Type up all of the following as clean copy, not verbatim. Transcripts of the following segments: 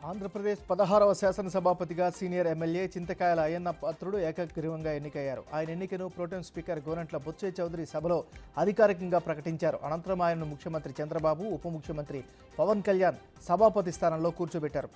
Andhra Pradesh 16వ శాసనసభాపతిగా senior MLA చింతకాయల అయ్యన్న పాత్రుడు ఏకగ్రీవంగా ఎన్నికయ్యారు. ఆయన ఎన్నికను ప్రోటెం స్పీకర్ గోరంట్ల బొత్స చౌదరి సభలో అధికారికంగా ప్రకటించారు. అనంతరం ఆయనను ముఖ్యమంత్రి చంద్రబాబు, ఉప ముఖ్యమంత్రి పవన్ కళ్యాణ్ సభాపతి స్థానంలో కూర్చోబెట్టారు.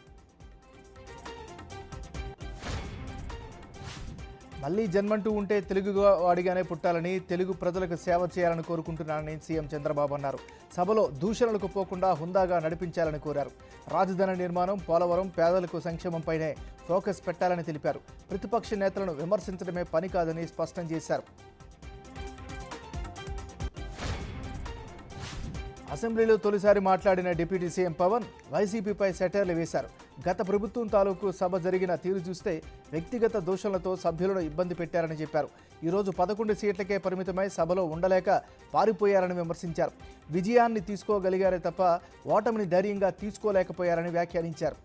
మళ్లీ జన్మంటూ ఉంటే తెలుగువాడిగానే పుట్టాలని, తెలుగు ప్రజలకు సేవ చేయాలని కోరుకుంటున్నానని సీఎం చంద్రబాబు అన్నారు. సభలో దూషణలకు పోకుండా హుందాగా నడిపించాలని కోరారు. రాజధాని నిర్మాణం, పోలవరం, పేదలకు సంక్షేమంపైనే ఫోకస్ పెట్టాలని తెలిపారు. ప్రతిపక్ష నేతలను విమర్శించడమే పని కాదని స్పష్టం చేశారు. అసెంబ్లీలో తొలిసారి మాట్లాడిన డిప్యూటీ సీఎం పవన్ వైసీపీపై సెటైర్లు వేశారు. గత ప్రభుత్వం తాలూకు సభ జరిగిన తీరు చూస్తే వ్యక్తిగత దోషణలతో సభ్యులను ఇబ్బంది పెట్టారని చెప్పారు. ఈరోజు 11 సీట్లకే పరిమితమై సభలో ఉండలేక పారిపోయారని విమర్శించారు. విజయాన్ని తీసుకోగలిగారే తప్ప ఓటమిని ధైర్యంగా తీసుకోలేకపోయారని వ్యాఖ్యానించారు.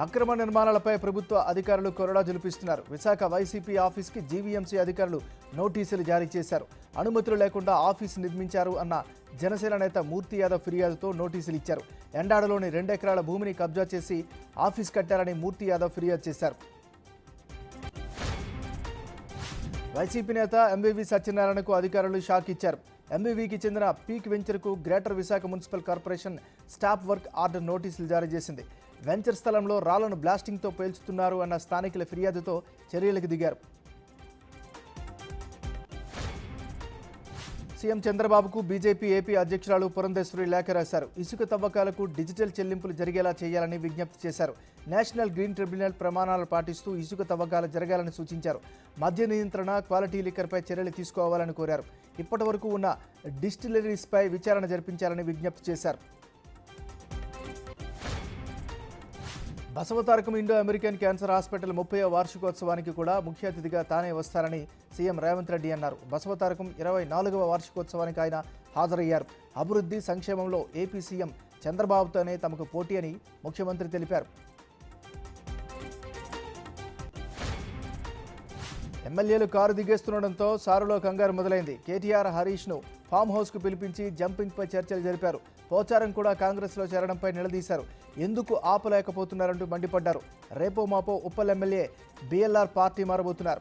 అక్రమ నిర్మాణాలపై ప్రభుత్వ అధికారులు కొరడా జులిపిస్తున్నారు. విశాఖ వైసీపీ ఆఫీస్కి జీవీఎంసీ అధికారులు నోటీసులు జారీ చేశారు. అనుమతులు లేకుండా ఆఫీసు నిర్మించారు అన్న జనసేన నేత మూర్తి యాదవ్ ఫిర్యాదుతో నోటీసులు ఇచ్చారు. ఎండాడలోని 2 ఎకరాల భూమిని కబ్జా చేసి ఆఫీస్ కట్టారని మూర్తి యాదవ్ ఫిర్యాదు చేశారు. వైసీపీ నేత ఎంవీవీ సత్యనారాయణకు అధికారులు షాక్ ఇచ్చారు. ఎంవీవీకి చెందిన పీక్ వెంచర్కు Greater Visakha Municipal Corporation stop work order నోటీసులు జారీ చేసింది. వెంచర్ స్థలంలో రాళ్లను బ్లాస్టింగ్తో పేల్చుతున్నారు అన్న స్థానికుల ఫిర్యాదుతో చర్యలకు దిగారు. సీఎం చంద్రబాబుకు బీజేపీ ఏపీ అధ్యక్షురాలు పురంధేశ్వరి లేఖ రాశారు. ఇసుక తవ్వకాలకు డిజిటల్ చెల్లింపులు జరిగేలా చేయాలని విజ్ఞప్తి చేశారు. నేషనల్ గ్రీన్ ట్రిబ్యునల్ ప్రమాణాలు పాటిస్తూ ఇసుక తవ్వకాలు జరగాలని సూచించారు. మద్య నియంత్రణ, క్వాలిటీ లిక్కర్పై చర్యలు తీసుకోవాలని కోరారు. ఇప్పటి వరకు ఉన్న డిస్టిలరీస్పై విచారణ జరిపించాలని విజ్ఞప్తి చేశారు. Basavatarakam Indo American Cancer Hospital 30వ వార్షికోత్సవానికి కూడా ముఖ్య అతిథిగా తానే వస్తారని సీఎం రేవంత్ రెడ్డి అన్నారు. బసవతారకం 24వ వార్షికోత్సవానికి ఆయన హాజరయ్యారు. అభివృద్ధి, సంక్షేమంలో ఏపీ సీఎం చంద్రబాబుతోనే తమకు పోటీ అని ముఖ్యమంత్రి తెలిపారు. ఎమ్మెల్యేలు కారు దిగేస్తుండటంతో సారులో కంగారు మొదలైంది. కేటీఆర్, హరీష్ను ఫామ్ హౌస్కు పిలిపించి జంపింగ్పై చర్చలు జరిపారు. పోచారం కూడా కాంగ్రెస్లో చేరడంపై నిలదీశారు. ఎందుకు ఆపలేకపోతున్నారంటూ మండిపడ్డారు. రేపో మాపో ఉప్పల్ ఎమ్మెల్యే బీఎల్ఆర్ పార్టీ మారబోతున్నారు.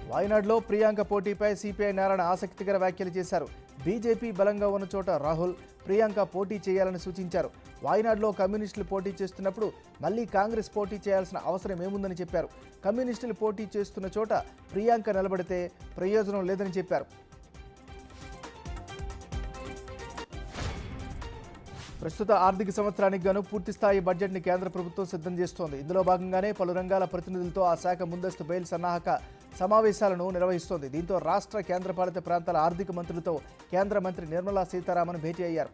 వాయనాడ్లో ప్రియాంక పోటీపై సిపిఐ నారాయణ ఆసక్తికర వ్యాఖ్యలు చేశారు. బీజేపీ బలంగా ఉన్న చోట రాహుల్, ప్రియాంక పోటీ చేయాలని సూచించారు. వాయనాడ్లో కమ్యూనిస్టులు పోటీ చేస్తున్నప్పుడు మళ్లీ కాంగ్రెస్ పోటీ చేయాల్సిన అవసరం ఏముందని చెప్పారు. కమ్యూనిస్టులు పోటీ చేస్తున్న చోట ప్రియాంక నిలబడితే ప్రయోజనం లేదని చెప్పారు. ప్రస్తుత ఆర్థిక సంవత్సరానికి గాను పూర్తిస్థాయి బడ్జెట్ని కేంద్ర ప్రభుత్వం సిద్ధం చేస్తోంది. ఇందులో భాగంగానే పలు రంగాల ప్రతినిధులతో ఆ శాఖ ముందస్తు బయలు సన్నాహక సమావేశాలను నిర్వహిస్తోంది. దీంతో రాష్ట్ర, కేంద్రపాలిత ప్రాంతాల ఆర్థిక మంత్రులతో కేంద్ర మంత్రి నిర్మలా సీతారామన్ భేటీ అయ్యారు.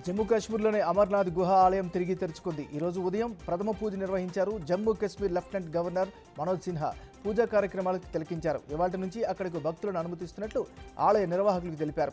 జమ్మూ కాశ్మీర్లోని అమర్నాథ్ గుహ ఆలయం తిరిగి తెరుచుకుంది. ఈరోజు ఉదయం ప్రథమ పూజ నిర్వహించారు. జమ్మూ కాశ్మీర్ లెఫ్టినెంట్ గవర్నర్ మనోజ్ సిన్హా పూజా కార్యక్రమాలకు తిలకించారు. ఇవాళ్టి నుంచి అక్కడకు భక్తులను అనుమతిస్తున్నట్లు ఆలయ నిర్వాహకులకు తెలిపారు.